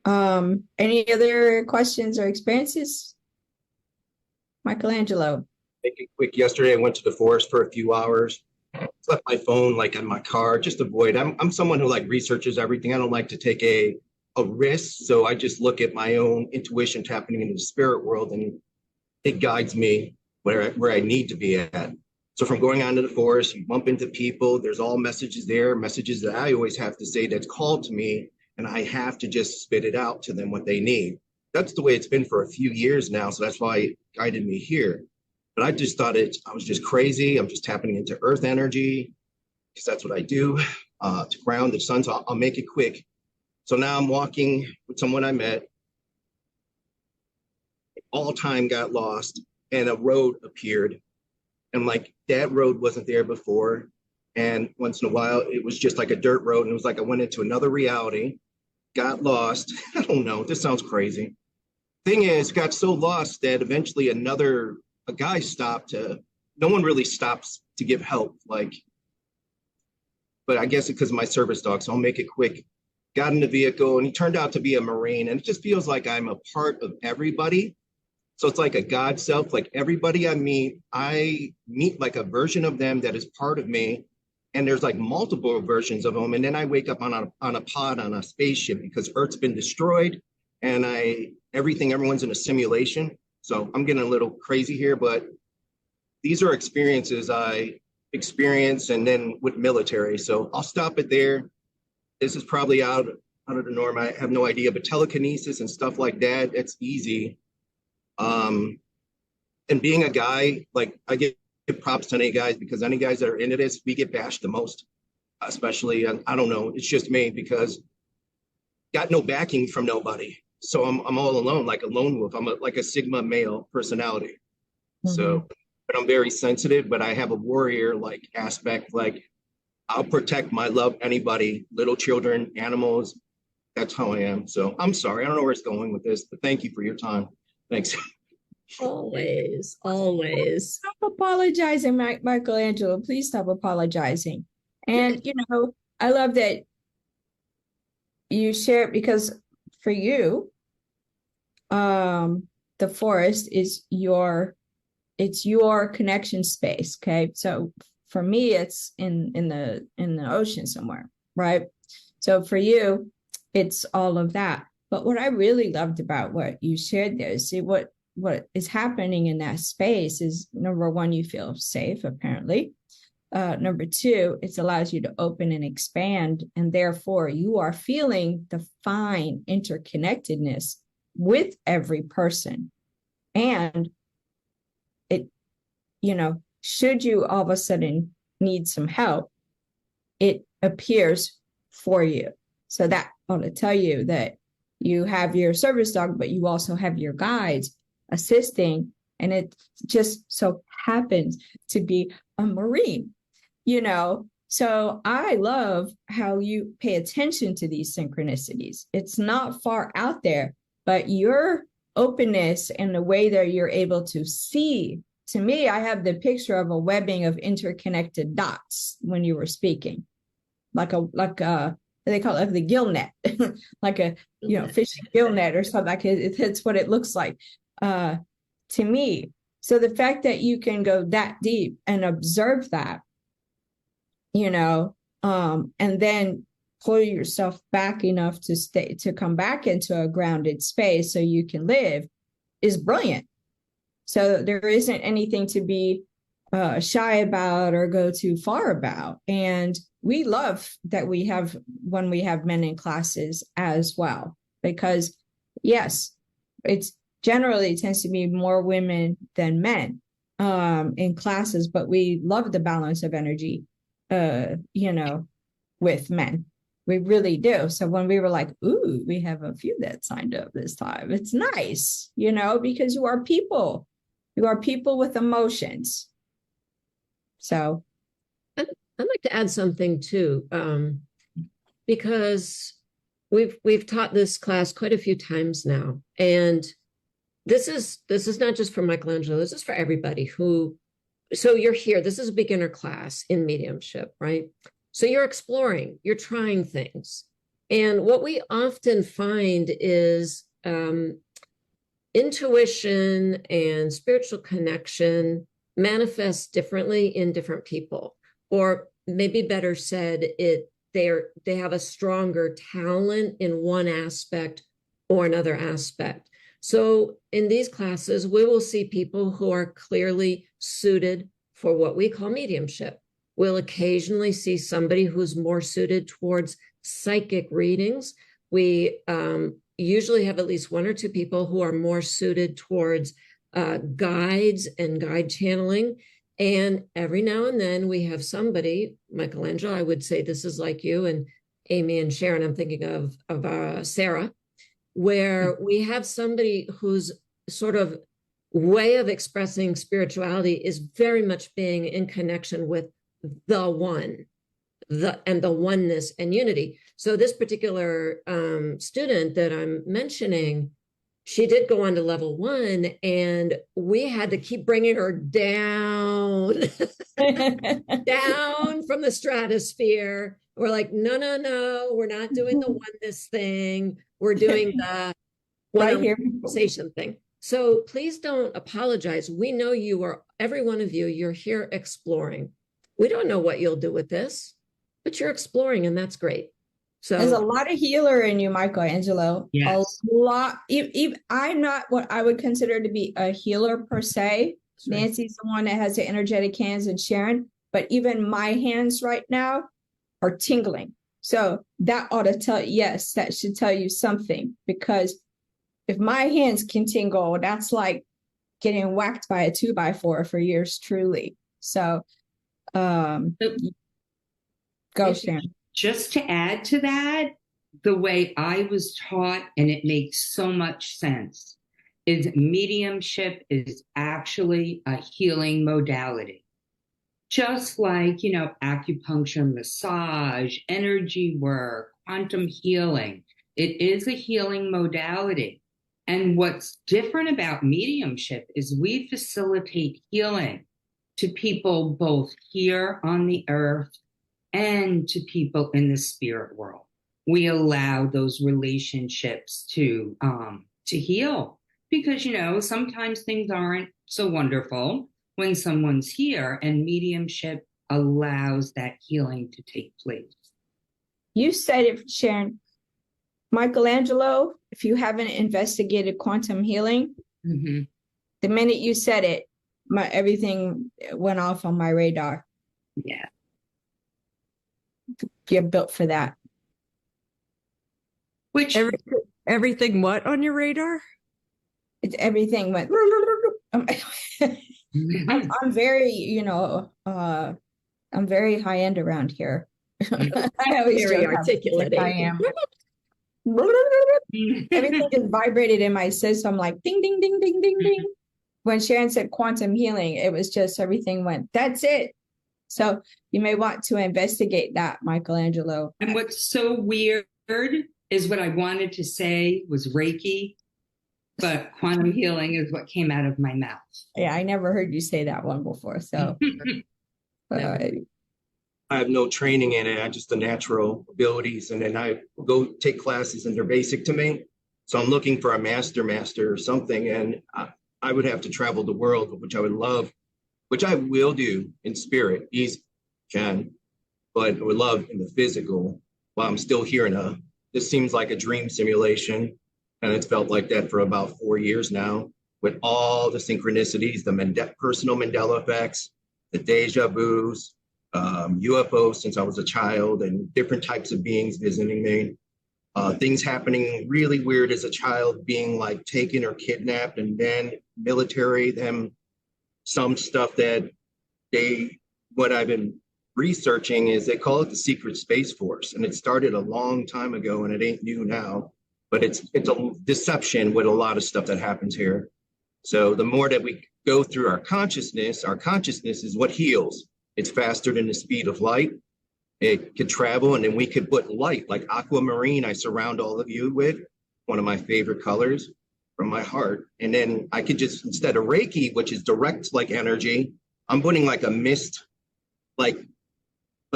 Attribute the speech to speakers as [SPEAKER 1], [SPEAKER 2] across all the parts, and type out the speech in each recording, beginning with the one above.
[SPEAKER 1] Any other questions or experiences? Michelangelo.
[SPEAKER 2] Make it quick. Yesterday, I went to the forest for a few hours. Left my phone like in my car, just avoid. I'm someone who like researches everything. I don't like to take a risk, so I just look at my own intuition happening in the spirit world, and it guides me where I need to be at. So from going on to the forest, you bump into people. There's all messages there, messages that I always have to say that's called to me, and I have to just spit it out to them what they need. That's the way it's been for a few years now, so that's why it guided me here. But I just thought I was just crazy. I'm just tapping into earth energy because that's what I do to ground the sun. So I'll make it quick. So now I'm walking with someone I met. All time got lost and a road appeared. And like that road wasn't there before. And once in a while, it was just like a dirt road. And it was like I went into another reality, got lost. I don't know. This sounds crazy. Thing is, got so lost that eventually a guy stopped no one really stops to give help. Like, but I guess it's because of my service dog. So I'll make it quick. Got in the vehicle and he turned out to be a Marine. And it just feels like I'm a part of everybody. So it's like a God self, like everybody I meet like a version of them that is part of me. And there's like multiple versions of them. And then I wake up on a pod on a spaceship because Earth's been destroyed and everyone's in a simulation. So I'm getting a little crazy here, but these are experiences I experience and then with military. So I'll stop it there. This is probably out of the norm. I have no idea, but telekinesis and stuff like that, that's easy. And being a guy, like I give props to any guys because any guys that are into this, we get bashed the most, especially, and I don't know, it's just me because got no backing from nobody. So I'm all alone, like a lone wolf. I'm like a Sigma male personality. Mm-hmm. So, but I'm very sensitive, but I have a warrior like aspect. Like I'll protect my love, anybody, little children, animals. That's how I am. So I'm sorry. I don't know where it's going with this, but thank you for your time. Thanks.
[SPEAKER 1] Always. Stop apologizing, Michelangelo. Please stop apologizing. And, I love that you share it because for you, the forest is it's your connection space. Okay. So for me, it's in the ocean somewhere, right? So for you, it's all of that. But what I really loved about what you shared there is see what is happening in that space is number one, you feel safe, apparently. Number two, it allows you to open and expand, and therefore you are feeling the fine interconnectedness with every person. And it, should you all of a sudden need some help, it appears for you. So that ought to tell you that you have your service dog, but you also have your guides assisting. And it just so happens to be a Marine, So I love how you pay attention to these synchronicities. It's not far out there, but your openness and the way that you're able to see, to me, I have the picture of a webbing of interconnected dots when you were speaking, like they call it like the gill net, like a fishing gill net or something like it. It's what it looks like to me. So the fact that you can go that deep and observe that, and then pull yourself back enough to come back into a grounded space so you can live is brilliant. So there isn't anything to be shy about or go too far about. And we love that when we have men in classes as well, because yes, it's generally tends to be more women than men in classes, but we love the balance of energy, with men. We really do. So when we were like, ooh, we have a few that signed up this time, it's nice, because you are people with emotions. So
[SPEAKER 3] I'd like to add something too, because we've taught this class quite a few times now, and this is not just for Michelangelo. This is for everybody so you're here. This is a beginner class in mediumship, right? So you're exploring, you're trying things, And what we often find is intuition and spiritual connection manifests differently in different people, or maybe better said, they have a stronger talent in one aspect or another aspect. So in these classes, we will see people who are clearly suited for what we call mediumship. We'll occasionally see somebody who's more suited towards psychic readings. We usually have at least one or two people who are more suited towards guides and guide channeling. And every now and then we have somebody, Michelangelo, I would say this is like you, and Amy and Sharon, I'm thinking of Sarah, where we have somebody whose sort of way of expressing spirituality is very much being in connection with the one, and the oneness and unity. So this particular student that I'm mentioning, she did go on to level 1, and we had to keep bringing her down, down from the stratosphere. We're like, no, we're not doing the oneness thing. We're doing the
[SPEAKER 1] right here
[SPEAKER 3] conversation thing. So please don't apologize. We know you are, every one of you, you're here exploring. We don't know what you'll do with this, but you're exploring, and that's great. So
[SPEAKER 1] there's a lot of healer in you, Michelangelo.
[SPEAKER 4] Yes.
[SPEAKER 1] A lot. I'm not what I would consider to be a healer per se.
[SPEAKER 3] right.
[SPEAKER 1] Nancy's the one that has the energetic hands, and Sharon. But even my hands right now are tingling. So that ought to tell, yes, that should tell you something. Because if my hands can tingle, that's like getting whacked by a 2x4 for years, truly. So, go, Sharon.
[SPEAKER 4] Just to add to that, the way I was taught, and it makes so much sense, is mediumship is actually a healing modality. Just like, acupuncture, massage, energy work, quantum healing, it is a healing modality. And what's different about mediumship is we facilitate healing to people both here on the earth and to people in the spirit world. We allow those relationships to heal, because sometimes things aren't so wonderful when someone's here, and mediumship allows that healing to take place.
[SPEAKER 1] You said it, Sharon. Michelangelo, if you haven't investigated quantum healing,
[SPEAKER 4] Mm-hmm.
[SPEAKER 1] the minute you said it, everything went off on my radar.
[SPEAKER 4] Yeah.
[SPEAKER 1] You're built for that.
[SPEAKER 4] Which
[SPEAKER 3] Everything what on your radar?
[SPEAKER 1] Everything went. I'm very, I'm very high end around here. I always
[SPEAKER 3] Very
[SPEAKER 1] joke how
[SPEAKER 3] articulate.
[SPEAKER 1] I am. Everything just vibrated in my system, like ding, ding, ding, ding, ding, ding. When Sharon said quantum healing, it was just everything went, that's it. So you may want to investigate that, Michelangelo.
[SPEAKER 4] And what's so weird is what I wanted to say was Reiki, but quantum healing is what came out of my mouth.
[SPEAKER 1] Yeah, I never heard you say that one before. So
[SPEAKER 2] I have no training in it. I just the natural abilities. And then I go take classes and they're basic to me. So I'm looking for a master or something. And I would have to travel the world, which I would love, which I will do in spirit. Easy, can, but I would love in the physical while I'm still here this seems like a dream simulation. And it's felt like that for about 4 years now, with all the synchronicities, the personal Mandela effects, the deja vus, UFOs since I was a child, and different types of beings visiting me. Things happening really weird as a child, being like taken or kidnapped, and then military, some stuff that what I've been researching is they call it the secret space force. And it started a long time ago and it ain't new now, but it's a deception with a lot of stuff that happens here. So the more that we go through our consciousness is what heals. It's faster than the speed of light. It could travel, and then we could put light, like aquamarine, I surround all of you with, one of my favorite colors from my heart. And then I could just, instead of Reiki, which is direct like energy, I'm putting like a mist, like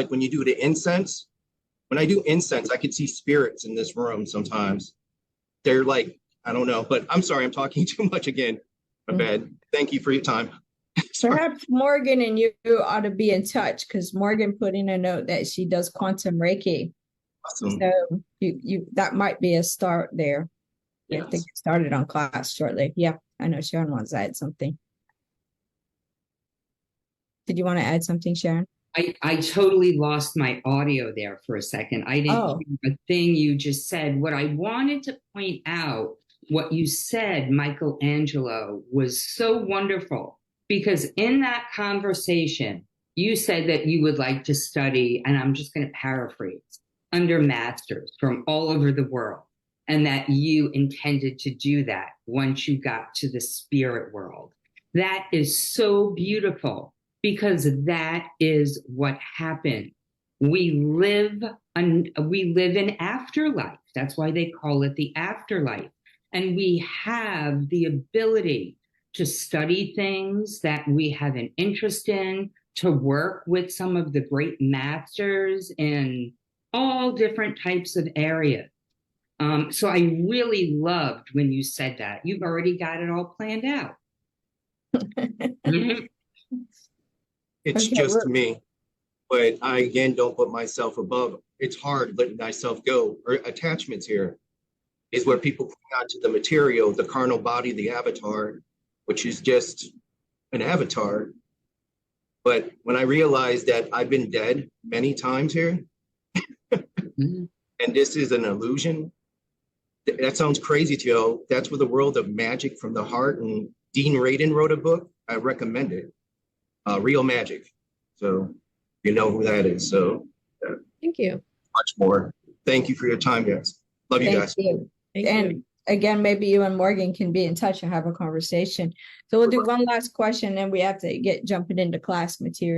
[SPEAKER 2] when you do the incense, when I do incense, I could see spirits in this room sometimes. They're like, I don't know, but I'm sorry, I'm talking too much again. My bad. Thank you for your time. Sorry.
[SPEAKER 1] Perhaps Morgan and you ought to be in touch, because Morgan put in a note that she does quantum Reiki.
[SPEAKER 2] Awesome.
[SPEAKER 1] So you that might be a start there. You have to
[SPEAKER 2] Yes.
[SPEAKER 1] get started on class shortly. Yeah, I know Sharon wants to add something. Did you want to add something, Sharon?
[SPEAKER 4] I totally lost my audio there for a second. I didn't
[SPEAKER 1] Oh.
[SPEAKER 4] hear a thing you just said. What I wanted to point out, what you said, Michelangelo, was so wonderful, because in that conversation, you said that you would like to study, and I'm just going to paraphrase, under masters from all over the world, and that you intended to do that once you got to the spirit world. That is so beautiful, because that is what happened. We live in afterlife. That's why they call it the afterlife. And we have the ability to study things that we have an interest in, to work with some of the great masters in all different types of areas. So I really loved when you said that. You've already got it all planned out.
[SPEAKER 2] It's
[SPEAKER 1] Okay,
[SPEAKER 2] just me, but I again don't put myself above. It's hard letting thyself go. Or attachments here is where people cling on to the material, the carnal body, the avatar, which is just an avatar. But when I realized that I've been dead many times here, and this is an illusion, that sounds crazy to you. That's where the world of magic from the heart. And Dean Radin wrote a book. I recommend it. Real Magic. So you know who that is. So
[SPEAKER 3] Thank you.
[SPEAKER 2] much more. Thank you for your time, guys. Love you
[SPEAKER 1] thank
[SPEAKER 2] guys.
[SPEAKER 1] you.
[SPEAKER 3] Thank
[SPEAKER 1] And
[SPEAKER 3] you.
[SPEAKER 1] again, maybe you and Morgan can be in touch and have a conversation. So we'll do one last question, and we have to get jumping into class material.